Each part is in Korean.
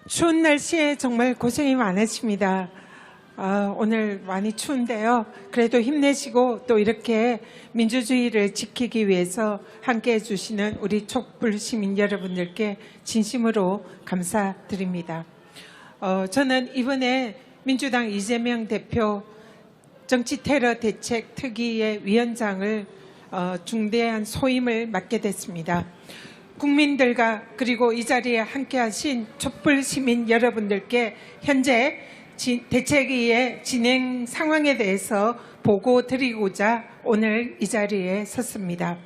추운 날씨에 정말 고생이 많으십니다. 오늘 많이 추운데요. 그래도 힘내시고 또 이렇게 민주주의를 지키기 위해서 함께해 주시는 우리 촛불 시민 여러분들께 진심으로 감사드립니다. 저는 이번에 민주당 이재명 대표 정치테러 대책 특위의 위원장을 중대한 소임을 맡게 됐습니다. 국민들과 그리고 이 자리에 함께하신 촛불 시민 여러분들께 현재 대책위의 진행 상황에 대해서 보고 드리고자 오늘 이 자리에 섰습니다.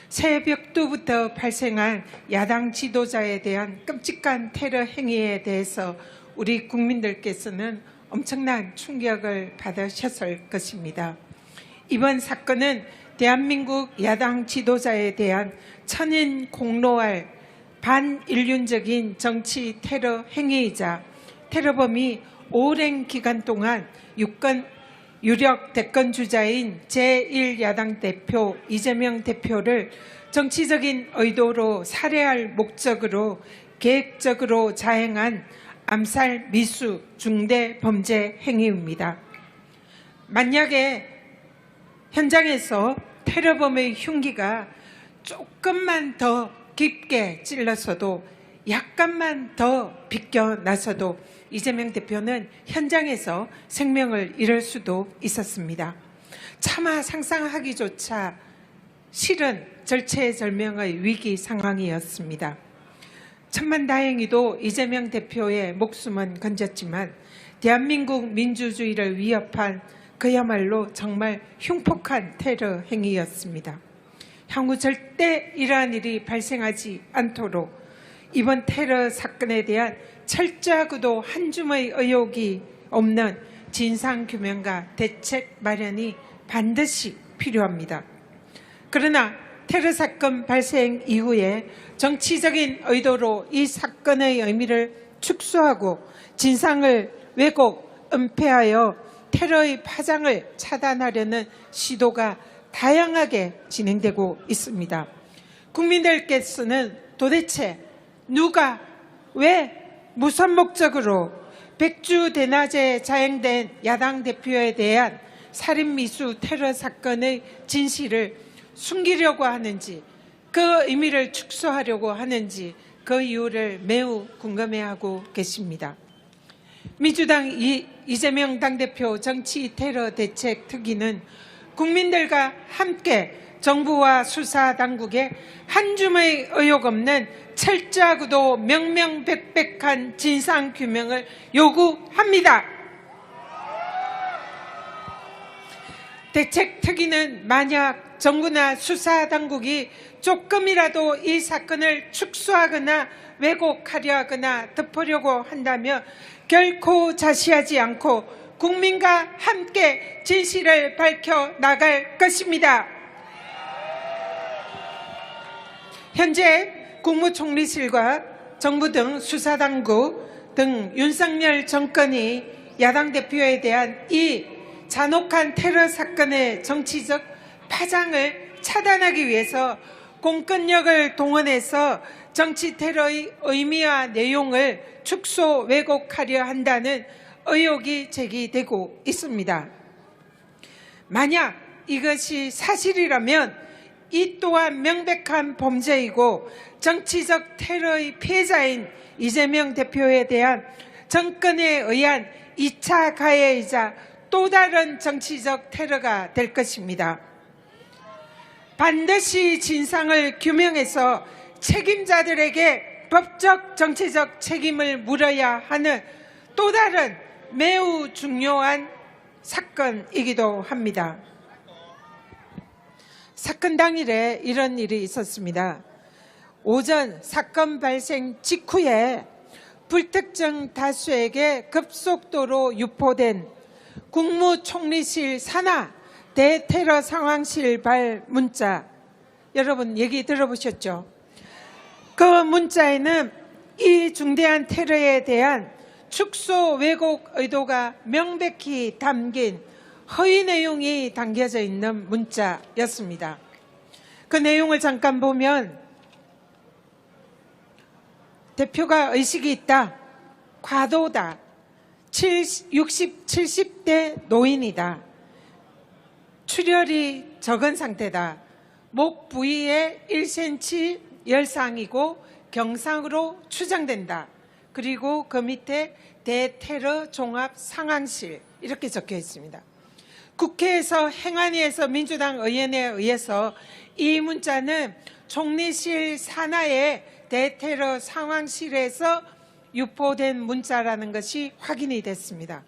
새벽부터 발생한 야당 지도자에 대한 끔찍한 테러 행위에 대해서 우리 국민들께서는 엄청난 충격을 받으셨을 것입니다. 이번 사건은 대한민국 야당 지도자에 대한 천인 공로할 반인륜적인 정치 테러 행위이자 테러범이 오랜 기간 동안 유력 대권주자인 제1야당 대표 이재명 대표를 정치적인 의도로 살해할 목적으로 계획적으로 자행한 암살 미수 중대 범죄 행위입니다. 만약에 현장에서 테러범의 흉기가 조금만 더 깊게 찔렀어도 약간만 더 비껴나서도 이재명 대표는 현장에서 생명을 잃을 수도 있었습니다. 차마 상상하기조차 싫은 절체절명의 위기 상황이었습니다. 천만다행히도 이재명 대표의 목숨은 건졌지만 대한민국 민주주의를 위협한 그야말로 정말 흉폭한 테러 행위였습니다. 향후 절대 이러한 일이 발생하지 않도록 이번 테러 사건에 대한 철저하고도 한 줌의 의혹이 없는 진상규명과 대책 마련이 반드시 필요합니다. 그러나 테러 사건 발생 이후에 정치적인 의도로 이 사건의 의미를 축소하고 진상을 왜곡, 은폐하여 테러의 파장을 차단하려는 시도가 다양하게 진행되고 있습니다. 국민들께서는 도대체 누가 왜 무슨 목적으로 백주대낮에 자행된 야당 대표에 대한 살인미수 테러 사건의 진실을 숨기려고 하는지, 그 의미를 축소하려고 하는지 그 이유를 매우 궁금해하고 계십니다. 민주당 이재명 당대표 정치 테러 대책 특위는 국민들과 함께 정부와 수사당국에 한 줌의 의혹 없는 철저하고도 명명백백한 진상규명을 요구합니다. 대책특위는 만약 정부나 수사당국이 조금이라도 이 사건을 축소하거나 왜곡하려 하거나 덮으려고 한다면 결코 자시하지 않고 국민과 함께 진실을 밝혀 나갈 것입니다. 현재 국무총리실과 정부 등 수사당국 등 윤석열 정권이 야당 대표에 대한 이 잔혹한 테러 사건의 정치적 파장을 차단하기 위해서 공권력을 동원해서 정치 테러의 의미와 내용을 축소 왜곡하려 한다는 의혹이 제기되고 있습니다. 만약 이것이 사실이라면 이 또한 명백한 범죄이고 정치적 테러의 피해자인 이재명 대표에 대한 정권에 의한 2차 가해이자 또 다른 정치적 테러가 될 것입니다. 반드시 진상을 규명해서 책임자들에게 법적 정치적 책임을 물어야 하는 또 다른 매우 중요한 사건이기도 합니다. 사건 당일에 이런 일이 있었습니다. 오전 사건 발생 직후에 불특정 다수에게 급속도로 유포된 국무총리실 산하 대테러 상황실 발 문자, 여러분 얘기 들어보셨죠? 그 문자에는 이 중대한 테러에 대한 축소 왜곡 의도가 명백히 담긴 허위 내용이 담겨져 있는 문자였습니다. 그 내용을 잠깐 보면 대표가 의식이 있다, 과도다, 60, 70대 노인이다, 출혈이 적은 상태다, 목 부위에 1cm 열상이고 경상으로 추정된다. 그리고 그 밑에 대테러 종합 상황실 이렇게 적혀 있습니다. 국회에서 행안위에서 민주당 의원에 의해서 이 문자는 총리실 산하의 대테러 상황실에서 유포된 문자라는 것이 확인이 됐습니다.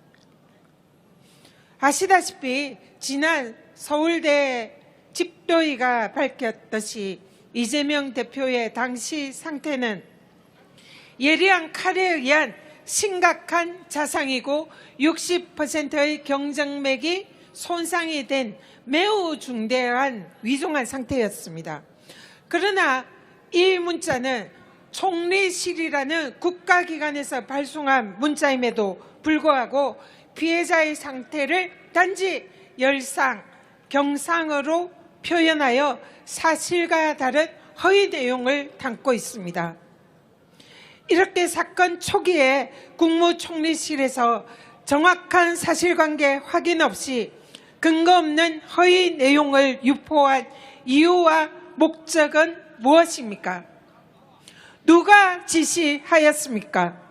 아시다시피 지난 서울대 집도위가 밝혔듯이 이재명 대표의 당시 상태는 예리한 칼에 의한 심각한 자상이고 60%의 경정맥이 손상이 된 매우 중대한 위중한 상태였습니다. 그러나 이 문자는 총리실이라는 국가기관에서 발송한 문자임에도 불구하고 피해자의 상태를 단지 열상, 경상으로 표현하여 사실과 다른 허위 내용을 담고 있습니다. 이렇게 사건 초기에 국무총리실에서 정확한 사실관계 확인 없이 근거 없는 허위 내용을 유포한 이유와 목적은 무엇입니까? 누가 지시하였습니까?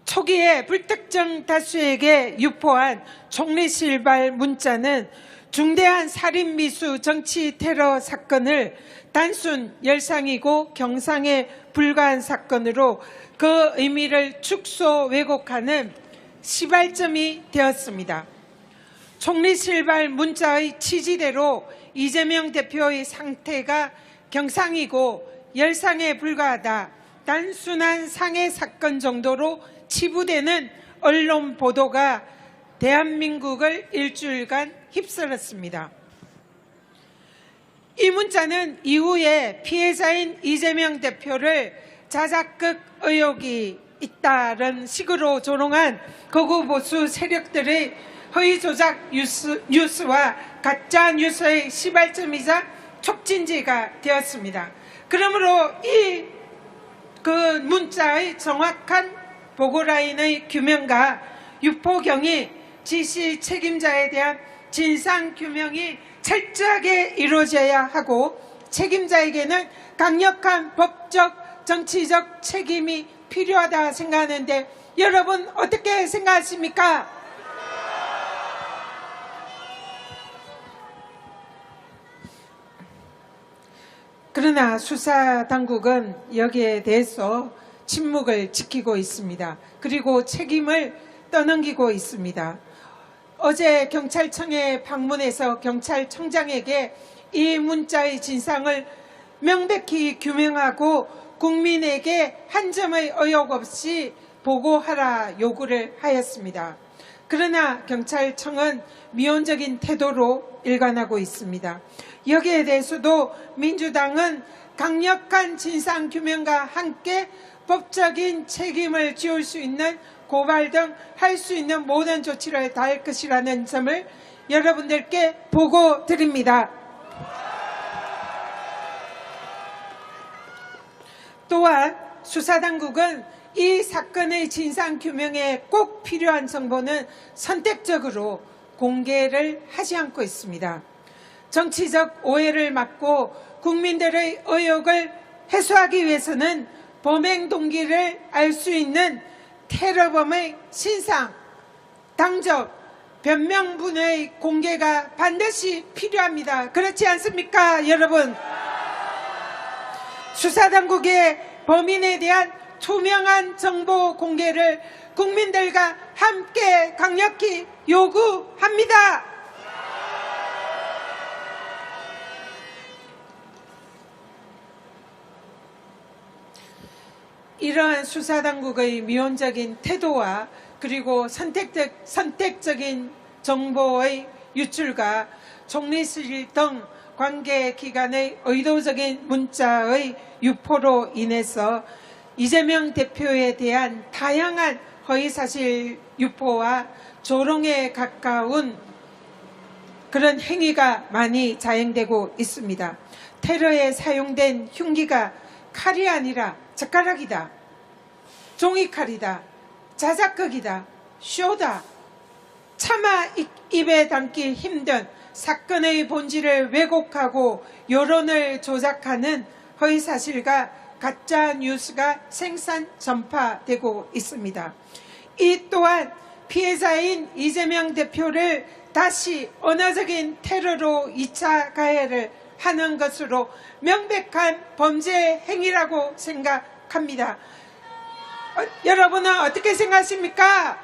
초기에 불특정 다수에게 유포한 총리실발 문자는 중대한 살인미수 정치 테러 사건을 단순 열상이고 경상에 불과한 사건으로 그 의미를 축소 왜곡하는 시발점이 되었습니다. 총리실발 문자의 취지대로 이재명 대표의 상태가 경상이고 열상에 불과하다, 단순한 상해 사건 정도로 치부되는 언론 보도가 대한민국을 일주일간 휩쓸었습니다. 이 문자는 이후에 피해자인 이재명 대표를 자작극 의혹이 잇따른 식으로 조롱한 극우 보수 세력들의 허위 조작 뉴스와 가짜 뉴스의 시발점이자 촉진제가 되었습니다. 그러므로 그 문자의 정확한 보고라인의 규명과 유포경위, 지시 책임자에 대한 진상규명이 철저하게 이루어져야 하고 책임자에게는 강력한 법적, 정치적 책임이 필요하다 생각하는데 여러분 어떻게 생각하십니까? 그러나 수사당국은 여기에 대해서 침묵을 지키고 있습니다. 그리고 책임을 떠넘기고 있습니다. 어제 경찰청에 방문해서 경찰청장에게 이 문자의 진상을 명백히 규명하고 국민에게 한 점의 의혹 없이 보고하라 요구를 하였습니다. 그러나 경찰청은 미온적인 태도로 일관하고 있습니다. 여기에 대해서도 민주당은 강력한 진상규명과 함께 법적인 책임을 지울 수 있는 고발 등 할 수 있는 모든 조치를 다할 것이라는 점을 여러분들께 보고 드립니다. 또한 수사당국은 이 사건의 진상규명에 꼭 필요한 정보는 선택적으로 공개를 하지 않고 있습니다. 정치적 오해를 막고 국민들의 의혹을 해소하기 위해서는 범행 동기를 알 수 있는 테러범의 신상, 당적, 변명분의 공개가 반드시 필요합니다. 그렇지 않습니까, 여러분? 수사당국의 범인에 대한 투명한 정보 공개를 국민들과 함께 강력히 요구합니다. 이러한 수사당국의 미온적인 태도와 그리고 선택적인 정보의 유출과 총리실 등 관계기관의 의도적인 문자의 유포로 인해서 이재명 대표에 대한 다양한 허위사실 유포와 조롱에 가까운 그런 행위가 많이 자행되고 있습니다. 테러에 사용된 흉기가 칼이 아니라 젓가락이다, 종이칼이다, 자작극이다, 쇼다, 차마 입에 담기 힘든 사건의 본질을 왜곡하고 여론을 조작하는 허위사실과 가짜 뉴스가 생산 전파되고 있습니다. 이 또한 피해자인 이재명 대표를 다시 언어적인 테러로 2차 가해를 하는 것으로 명백한 범죄 행위라고 생각합니다. 여러분은 어떻게 생각하십니까?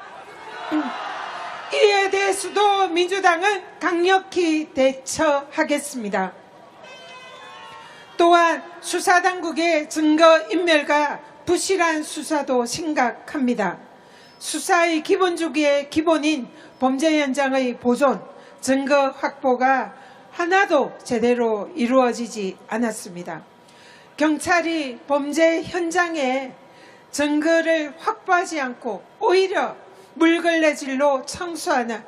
이에 대해서도 민주당은 강력히 대처하겠습니다. 또한 수사당국의 증거인멸과 부실한 수사도 심각합니다. 수사의 기본 주기의 기본인 범죄 현장의 보존, 증거 확보가 하나도 제대로 이루어지지 않았습니다. 경찰이 범죄 현장에 증거를 확보하지 않고 오히려 물걸레질로 청소하는,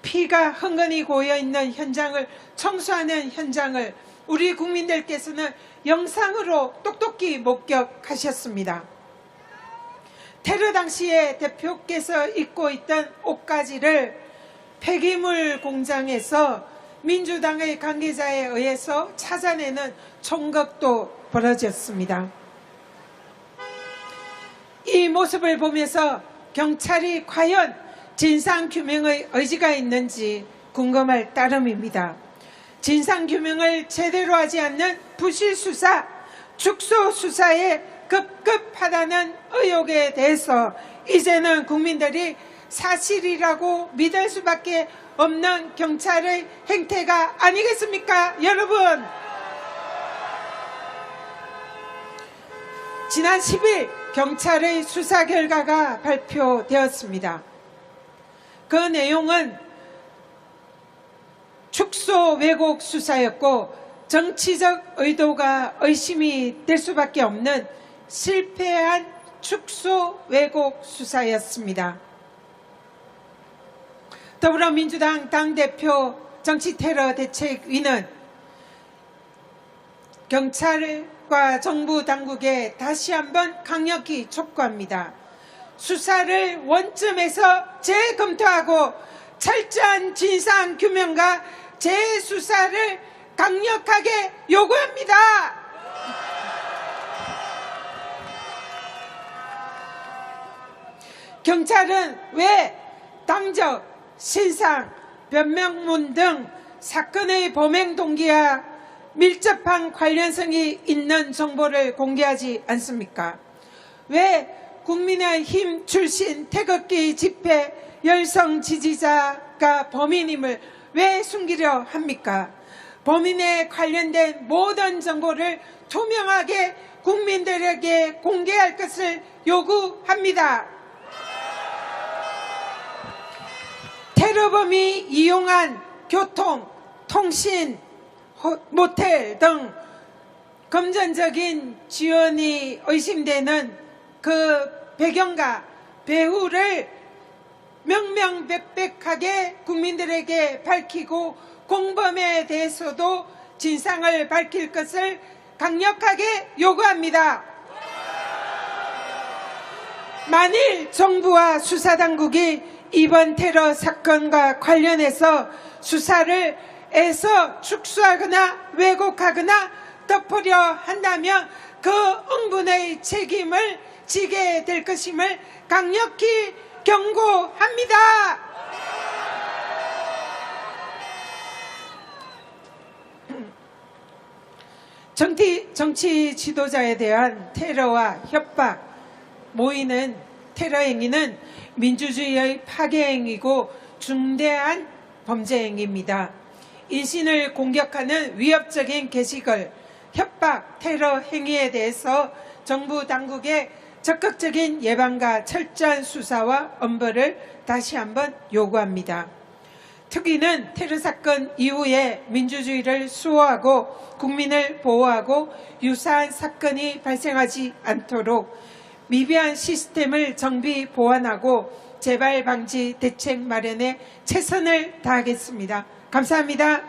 피가 흥건히 고여있는 현장을 청소하는 현장을 우리 국민들께서는 영상으로 똑똑히 목격하셨습니다. 테러 당시에 대표께서 입고 있던 옷가지를 폐기물 공장에서 민주당의 관계자에 의해서 찾아내는 총격도 벌어졌습니다. 이 모습을 보면서 경찰이 과연 진상규명의 의지가 있는지 궁금할 따름입니다. 진상규명을 제대로 하지 않는 부실수사, 축소수사에 급급하다는 의혹에 대해서 이제는 국민들이 사실이라고 믿을 수밖에 없는 경찰의 행태가 아니겠습니까, 여러분? 지난 10일 경찰의 수사 결과가 발표되었습니다. 그 내용은 축소 왜곡 수사였고 정치적 의도가 의심이 될 수밖에 없는 실패한 축소 왜곡 수사였습니다. 더불어민주당 당대표 정치테러대책위는 경찰과 정부 당국에 다시 한번 강력히 촉구합니다. 수사를 원점에서 재검토하고 철저한 진상규명과 재수사를 강력하게 요구합니다. 경찰은 왜 당적, 신상, 변명문 등 사건의 범행 동기와 밀접한 관련성이 있는 정보를 공개하지 않습니까? 왜 국민의힘 출신 태극기 집회 열성 지지자가 범인임을 왜 숨기려 합니까? 범인에 관련된 모든 정보를 투명하게 국민들에게 공개할 것을 요구합니다. 테러범이 이용한 교통, 통신, 모텔 등 금전적인 지원이 의심되는 그 배경과 배후를 명명백백하게 국민들에게 밝히고 공범에 대해서도 진상을 밝힐 것을 강력하게 요구합니다. 만일 정부와 수사당국이 이번 테러 사건과 관련해서 수사를 애써 축소하거나 왜곡하거나 덮으려 한다면 그 응분의 책임을 지게 될 것임을 강력히 경고합니다. 정치 지도자에 대한 테러와 협박, 모이는 테러 행위는 민주주의의 파괴 행위고 중대한 범죄 행위입니다. 인신을 공격하는 위협적인 게시글, 협박, 테러 행위에 대해서 정부 당국의 적극적인 예방과 철저한 수사와 엄벌을 다시 한번 요구합니다. 특위는 테러 사건 이후에 민주주의를 수호하고 국민을 보호하고 유사한 사건이 발생하지 않도록 미비한 시스템을 정비 보완하고 재발 방지 대책 마련에 최선을 다하겠습니다. 감사합니다.